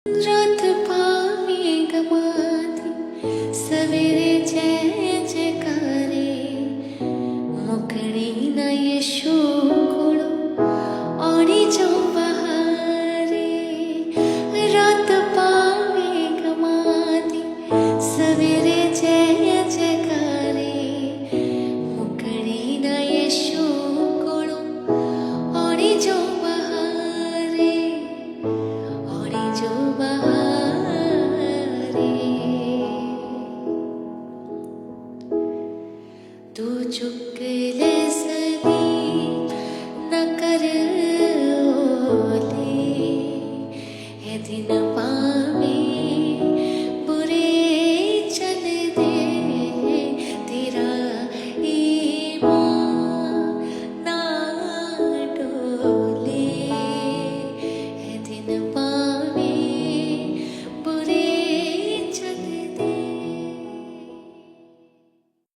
रात पावे गमाती सवेरे जय जयकारे मुकड़ी न यशो घोड़ो औड़ी जो बहारे। रात पावे गमाती सवेरे जय जयकारे मुकड़ी न यशो घोड़ो औड़ी जो बहारे औड़ी जो तू चुकले सली न कर ओले हे दिन पावे